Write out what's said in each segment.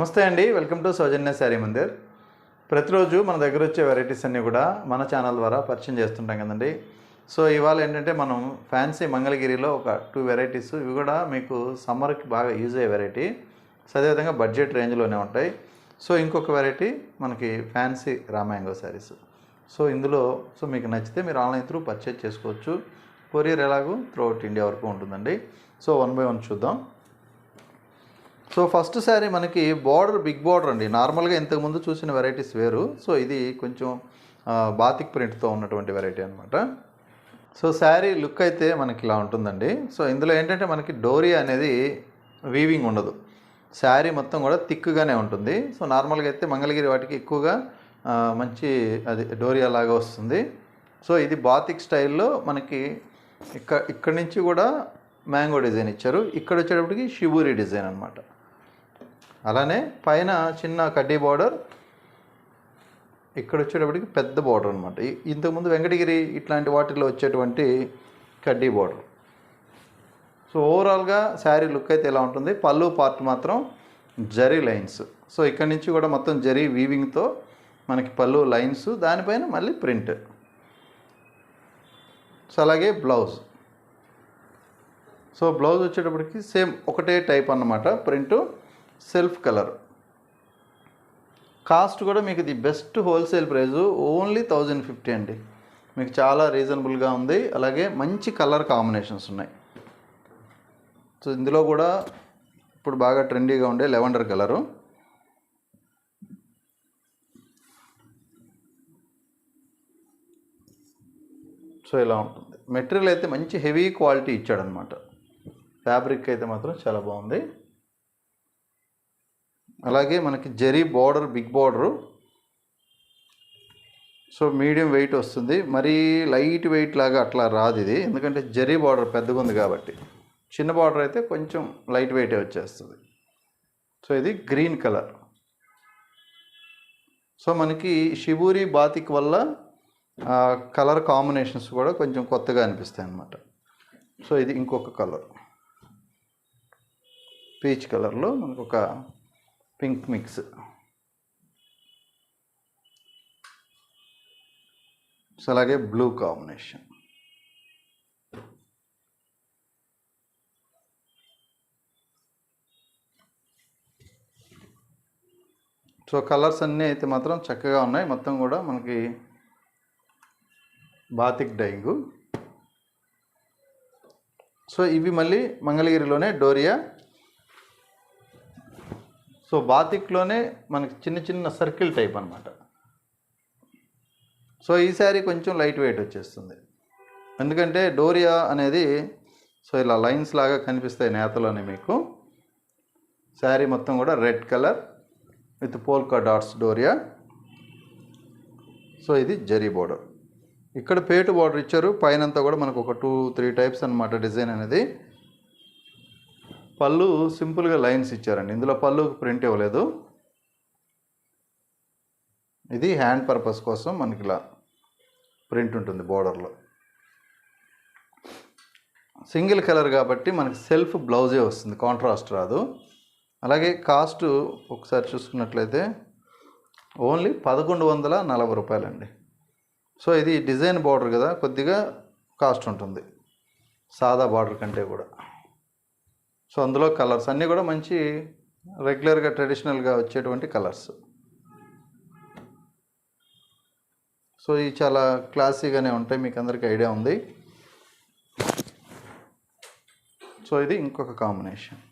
నమస్తే అండి, welcome to సౌజన్య శారీ మందిర్. ప్రతిరోజు మన దగ్గర వచ్చే వెరైటీస్ అన్నీ కూడా మన ఛానల్ ద్వారా పరిచయం చేస్తుంటాం కదండి. సో ఇవాళ ఏంటంటే మనం ఫ్యాన్సీ మంగళగిరిలో ఒక 2 వెరైటీస్, ఇవి కూడా మీకు సమ్మర్కి బాగా యూజ్ అయ్యే వెరైటీ. సో అదేవిధంగా బడ్జెట్ రేంజ్లోనే ఉంటాయి. సో ఇంకొక వెరైటీ మనకి ఫ్యాన్సీ రామాంగో శారీస్. సో ఇందులో మీకు నచ్చితే మీరు ఆన్లైన్ త్రూ పర్చేజ్ చేసుకోవచ్చు. కొరియర్ ఎలాగూ త్రూఅవుట్ ఇండియా వరకు ఉంటుందండి. సో 1 by 1 చూద్దాం. సో ఫస్ట్ శారీ మనకి బార్డర్ బిగ్ బార్డర్ అండి. నార్మల్గా ఇంతకుముందు చూసిన వెరైటీస్ వేరు. సో ఇది కొంచెం బాతిక్ ప్రింట్తో ఉన్నటువంటి వెరైటీ అనమాట. సో శారీ లుక్ అయితే మనకి ఇలా ఉంటుందండి. సో ఇందులో ఏంటంటే మనకి డోరీ అనేది వీవింగ్ ఉండదు. శారీ మొత్తం కూడా థిక్గానే ఉంటుంది. సో నార్మల్గా అయితే మంగళగిరి వాటికి ఎక్కువగా మంచి అది డోరియా లాగా వస్తుంది. సో ఇది బాతిక్ స్టైల్లో మనకి ఇక్కడ నుంచి కూడా మ్యాంగో డిజైన్ ఇచ్చారు. ఇక్కడ వచ్చేటప్పటికి షిబూరి డిజైన్ అనమాట. అలానే పైన చిన్న కడ్డీ బార్డర్, ఇక్కడ వచ్చేటప్పటికి పెద్ద బార్డర్ అనమాట. ఇంతకుముందు వెంకటగిరి ఇట్లాంటి వాటిల్లో వచ్చేటువంటి కడ్డీ బార్డర్. సో ఓవరాల్గా శారీ లుక్ అయితే ఎలా ఉంటుంది. పళ్ళు పార్ట్ మాత్రం జరీ లైన్స్. సో ఇక్కడ నుంచి కూడా మొత్తం జరీ వీవింగ్తో మనకి పళ్ళు లైన్స్, దానిపైన మళ్ళీ ప్రింట్. సో అలాగే బ్లౌజ్. సో బ్లౌజ్ వచ్చేటప్పటికి సేమ్ ఒకటే టైప్ అన్నమాట. Print self colour. కాస్ట్ కూడా మీకు ఇది బెస్ట్ హోల్సేల్ ప్రైజు ఓన్లీ 1050 అండి. మీకు చాలా రీజనబుల్గా ఉంది. అలాగే మంచి కలర్ కాంబినేషన్స్ ఉన్నాయి. సో ఇందులో కూడా ఇప్పుడు బాగా ట్రెండీగా ఉండే లెవెండర్ కలరు. సో ఇలా ఉంటుంది. మెటీరియల్ అయితే మంచి హెవీ క్వాలిటీ ఇచ్చాడనమాట. ఫ్యాబ్రిక్ అయితే మాత్రం చాలా బాగుంది. అలాగే మనకి zari border big border. So medium weight వస్తుంది. మరీ లైట్ వెయిట్ లాగా అట్లా రాదు ఇది, ఎందుకంటే జరీ బార్డర్ పెద్దగా ఉంది కాబట్టి. చిన్న బార్డర్ అయితే కొంచెం లైట్ వెయిటే వచ్చేస్తుంది. సో ఇది గ్రీన్ కలర్. సో మనకి షిబూరి బాతిక్ వల్ల కలర్ కాంబినేషన్స్ కూడా కొంచెం కొత్తగా అనిపిస్తాయి అన్నమాట. సో ఇది ఇంకొక కలర్, పీచ్ కలర్లో మనకు ఒక పింక్ మిక్స్. సో అలాగే బ్లూ కాంబినేషన్. సో కలర్స్ అన్నీ అయితే మాత్రం చక్కగా ఉన్నాయి. మొత్తం కూడా మనకి బాతిక్ డైయింగు. సో ఇవి మళ్ళీ మంగళగిరిలోనే డోరియా. సో బాతిక్లోనే మనకి చిన్న చిన్న సర్కిల్ టైప్ అనమాట. సో ఈ శారీ కొంచెం లైట్ వెయిట్ వచ్చేస్తుంది, ఎందుకంటే డోరియా అనేది సో ఇలా లైన్స్ లాగా కనిపిస్తాయి నేతలోనే మీకు. శారీ మొత్తం కూడా red colour with polka dots doria. So ఇది జరీ బోర్డర్. ఇక్కడ పేటు బార్డర్ ఇచ్చారు. పైనంతా కూడా మనకు ఒక 2-3 టైప్స్ అనమాట డిజైన్ అనేది. పళ్ళు సింపుల్గా లైన్స్ ఇచ్చారండి. ఇందులో పళ్ళుకి ప్రింట్ ఇవ్వలేదు. ఇది హ్యాండ్ పర్పస్ కోసం మనకి ఇలా ప్రింట్ ఉంటుంది బోర్డర్లో. సింగిల్ కలర్ కాబట్టి మనకి సెల్ఫ్ బ్లౌజే వస్తుంది, కాంట్రాస్ట్ రాదు. అలాగే కాస్ట్ ఒకసారి చూసుకున్నట్లయితే ఓన్లీ 1140 రూపాయలండి. సో ఇది డిజైన్ బార్డర్ కదా, కొద్దిగా కాస్ట్ ఉంటుంది సాదా బార్డర్ కంటే కూడా. సో అందులో కలర్స్ అన్నీ కూడా మంచి రెగ్యులర్గా ట్రెడిషనల్గా వచ్చేటువంటి కలర్స్. సో ఇవి చాలా క్లాసీగానే ఉంటాయి, మీకు అందరికీ ఐడియా ఉంది. సో ఇది ఇంకొక కాంబినేషన్.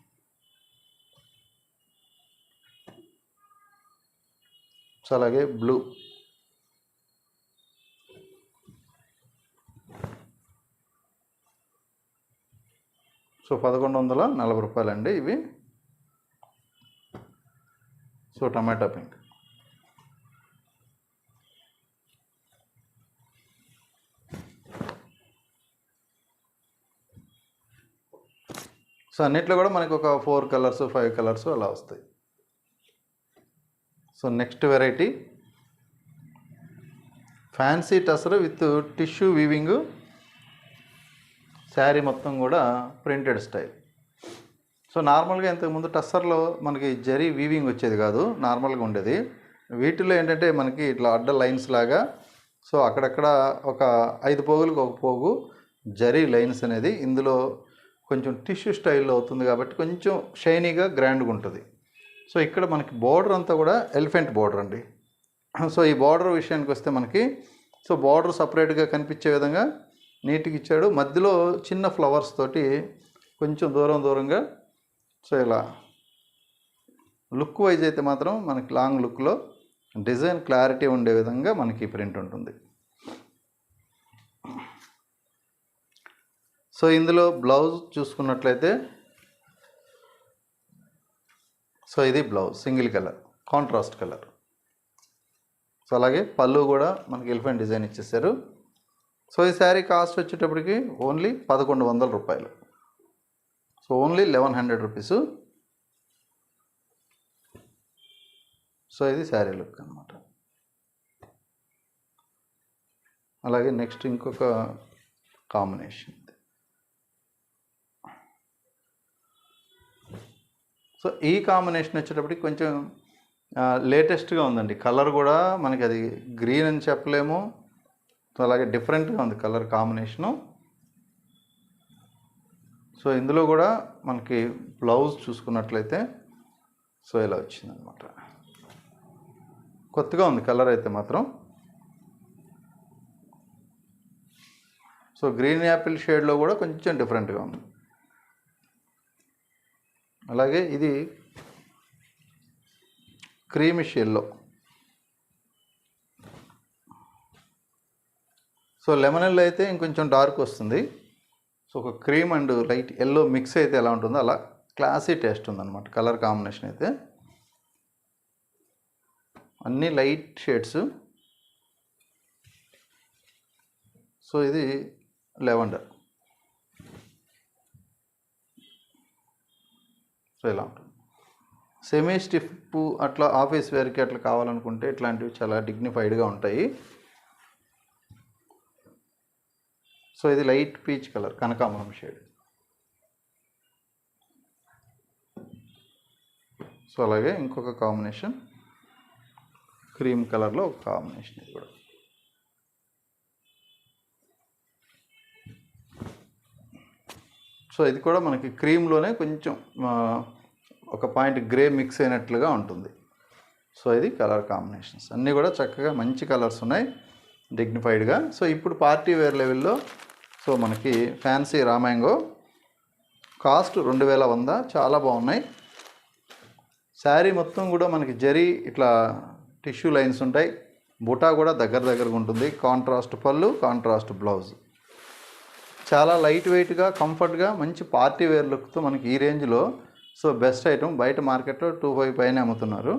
సో అలాగే బ్లూ. సో 1140 రూపాయలండి ఇవి. సో టమాటా పింక్. సో అన్నిట్లో కూడా మనకి ఒక 4 కలర్స్ 5 కలర్స్ అలా వస్తాయి. So next variety fancy tussar with tissue weaving. Sari మొత్తం కూడా ప్రింటెడ్ స్టైల్. సో సో నార్మల్గా ఇంతకుముందు టస్సర్లో మనకి జరీ వీవింగ్ వచ్చేది కాదు, నార్మల్గా ఉండేది. వీటిలో ఏంటంటే మనకి ఇట్లా అడ్డ లైన్స్ లాగా, సో అక్కడక్కడ ఒక 5 పోగులకు ఒక పోగు జరీ లైన్స్ అనేది ఇందులో కొంచెం టిష్యూ స్టైల్లో అవుతుంది కాబట్టి కొంచెం షైనీగా గ్రాండ్గా ఉంటుంది. సో ఇక్కడ మనకి బార్డర్ అంతా కూడా ఎలిఫెంట్ బార్డర్ అండి. సో ఈ బార్డర్ విషయానికి వస్తే మనకి సో బార్డర్ సపరేట్గా కనిపించే విధంగా నీట్గా ఇచ్చాడు. మధ్యలో చిన్న ఫ్లవర్స్ తోటి కొంచెం దూరంగా సో ఇలా లుక్ వైజ్ అయితే మాత్రం మనకి లాంగ్ లుక్లో డిజైన్ క్లారిటీ ఉండే విధంగా మనకి ప్రింట్ ఉంటుంది. సో ఇందులో బ్లౌజ్ చూసుకున్నట్లయితే సో ఇది blouse single colour contrast colour. So అలాగే పళ్ళు కూడా మనకి ఎలిఫెంట్ డిజైన్ ఇచ్చేసారు. సో ఈ శారీ కాస్ట్ వచ్చేటప్పటికి ఓన్లీ 1100 రూపాయలు. So only 1100 rupees. సో ఇది శారీ లుక్ అనమాట. అలాగే నెక్స్ట్ ఇంకొక కాంబినేషన్. సో ఈ కాంబినేషన్ వచ్చేటప్పటికి కొంచెం లేటెస్ట్గా ఉందండి. కలర్ కూడా మనకి అది గ్రీన్ అని చెప్పలేము. సో అలాగే డిఫరెంట్గా ఉంది కలర్ కాంబినేషను. సో ఇందులో కూడా మనకి బ్లౌజ్ చూసుకున్నట్లయితే సో ఇలా వచ్చిందనమాట. కొత్తగా ఉంది కలర్ అయితే మాత్రం. సో గ్రీన్ యాపిల్ షేడ్లో కూడా కొంచెం డిఫరెంట్గా ఉంది. అలాగే ఇది creamish yellow. So lemon yellow అయితే ఇంకొంచెం డార్క్ వస్తుంది. సో ఒక cream and light yellow mix అయితే ఎలా ఉంటుందో అలా క్లాసీ టేస్ట్ ఉందన్నమాట కలర్ కాంబినేషన్ అయితే. అన్నీ లైట్ షేడ్స్. సో ఇది లెవెండర్. సో ఇలా ఉంటుంది. సెమీ స్టిఫ్ అట్లా ఆఫీస్ వేర్కి అట్లా కావాలనుకుంటే ఇట్లాంటివి చాలా డిగ్నిఫైడ్గా ఉంటాయి. సో ఇది లైట్ పీచ్ కలర్ కనకాంబరం షేడ్. సో అలాగే ఇంకొక కాంబినేషన్ క్రీమ్ కలర్లో ఒక కాంబినేషన్ ఇది కూడా. సో ఇది కూడా మనకి క్రీమ్లోనే కొంచెం ఒక పాయింట్ గ్రే మిక్స్ అయినట్లుగా ఉంటుంది. సో ఇది కలర్ కాంబినేషన్స్ అన్నీ కూడా చక్కగా మంచి కలర్స్ ఉన్నాయి డిగ్నిఫైడ్గా. సో ఇప్పుడు పార్టీ వేర్ లెవెల్లో సో మనకి ఫ్యాన్సీ రామాంగో కాస్ట్ 2100, చాలా బాగున్నాయి. శారీ మొత్తం కూడా మనకి జరీ ఇట్లా టిష్యూ లైన్స్ ఉంటాయి. బుటా కూడా దగ్గరగా ఉంటుంది. కాంట్రాస్ట్ పళ్ళు, కాంట్రాస్ట్ బ్లౌజ్. చాలా లైట్ వెయిట్గా కంఫర్ట్గా మంచి పార్టీ వేర్ లుక్తో మనకి ఈ రేంజ్లో సో బెస్ట్ ఐటమ్. బయట మార్కెట్లో 2500 పైన అమ్ముతున్నారు.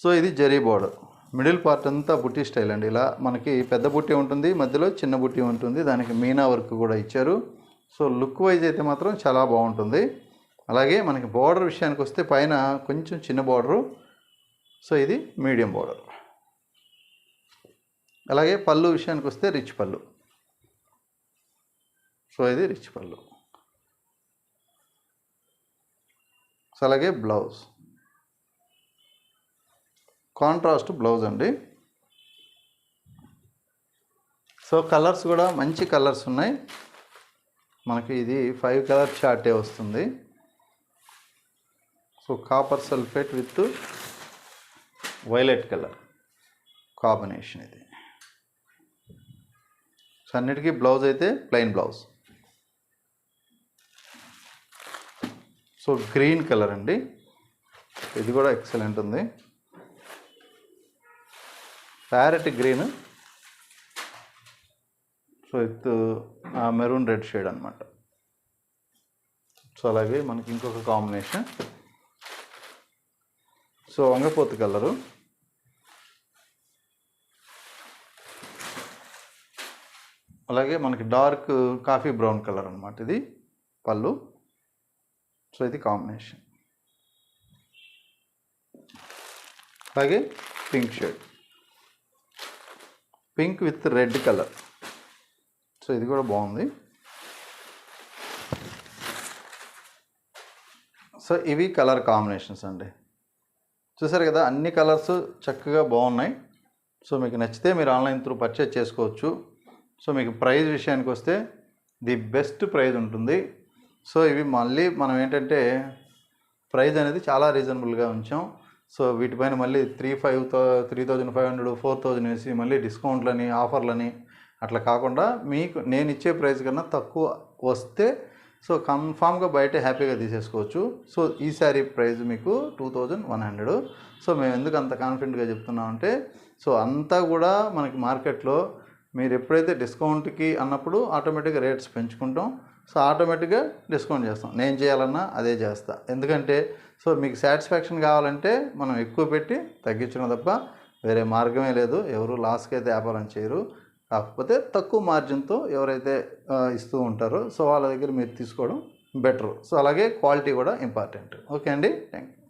సో ఇది జరీ బోర్డర్. మిడిల్ పార్ట్ అంతా బుట్టి స్టైల్ అండి. ఇలా మనకి పెద్ద బుట్టి ఉంటుంది, మధ్యలో చిన్న బుట్టి ఉంటుంది. దానికి మీనా వర్క్ కూడా ఇచ్చారు. సో లుక్ వైజ్ అయితే మాత్రం చాలా బాగుంటుంది. అలాగే మనకి బోర్డర్ విషయానికి వస్తే పైన కొంచెం చిన్న బోర్డరు. సో ఇది మీడియం బోర్డర్. అలాగే పళ్ళు విషయానికి వస్తే రిచ్ పళ్ళు. సో ఇది రిచ్ పళ్ళు. సో అలాగే బ్లౌజ్ కాంట్రాస్ట్ బ్లౌజ్ అండి. సో కలర్స్ కూడా మంచి కలర్స్ ఉన్నాయి. మనకి ఇది 5 కలర్ చార్టే వస్తుంది. So copper sulphate with violet colour combination ఇది. సో అన్నిటికీ బ్లౌజ్ అయితే plain blouse. So green colour అండి, ఇది కూడా ఎక్సలెంట్ ఉంది. Parrot green. So with maroon red shade అనమాట. సో అలాగే మనకి ఇంకొక కాంబినేషన్ సో వంగపోతు కలరు. అలాగే మనకి డార్క్ కాఫీ బ్రౌన్ కలర్ అనమాట ఇది పళ్ళు. సో ఇది కాంబినేషన్. అలాగే pink shade, pink with red colour. So ఇది కూడా బాగుంది. సో ఇవి కలర్ కాంబినేషన్స్ అండి. చూసారు కదా, అన్ని కలర్స్ చక్కగా బాగున్నాయి. సో మీకు నచ్చితే మీరు ఆన్లైన్ త్రూ పర్చేజ్ చేసుకోవచ్చు. సో మీకు ప్రైస్ విషయానికి వస్తే ది బెస్ట్ ప్రైస్ ఉంటుంది. సో ఇవి మళ్ళీ మనం ఏంటంటే ప్రైస్ అనేది చాలా రీజనబుల్గా ఉంచాం. సో వీటిపైన మళ్ళీ 3,500 4,000 వేసి మళ్ళీ డిస్కౌంట్లని ఆఫర్లని అట్లా కాకుండా మీకు నేను ఇచ్చే ప్రైస్ కన్నా తక్కువ వస్తే సో కన్ఫామ్గా బయట హ్యాపీగా తీసేసుకోవచ్చు. సో ఈ శారీ ప్రైస్ మీకు 2,100. సో మేము ఎందుకు అంత కాన్ఫిడెంట్గా చెప్తున్నామంటే సో అంతా కూడా మనకి మార్కెట్లో మీరు ఎప్పుడైతే డిస్కౌంట్కి అన్నప్పుడు ఆటోమేటిక్గా రేట్స్ పెంచుకుంటాం. సో ఆటోమేటిక్గా డిస్కౌంట్ చేస్తాం. నేను చేయాలన్నా అదే చేస్తా. ఎందుకంటే సో మీకు సాటిస్ఫాక్షన్ కావాలంటే మనం ఎక్కువ పెట్టి తగ్గించడం తప్ప వేరే మార్గమే లేదు. ఎవరు లాస్కి అయితే వ్యాపారం చేయరు. కాకపోతే తక్కువ మార్జిన్తో ఎవరైతే ఇస్తూ ఉంటారో సో వాళ్ళ దగ్గర మీరు తీసుకోవడం బెటర్. సో అలాగే క్వాలిటీ కూడా ఇంపార్టెంట్. ఓకే అండి, థ్యాంక్ యూ.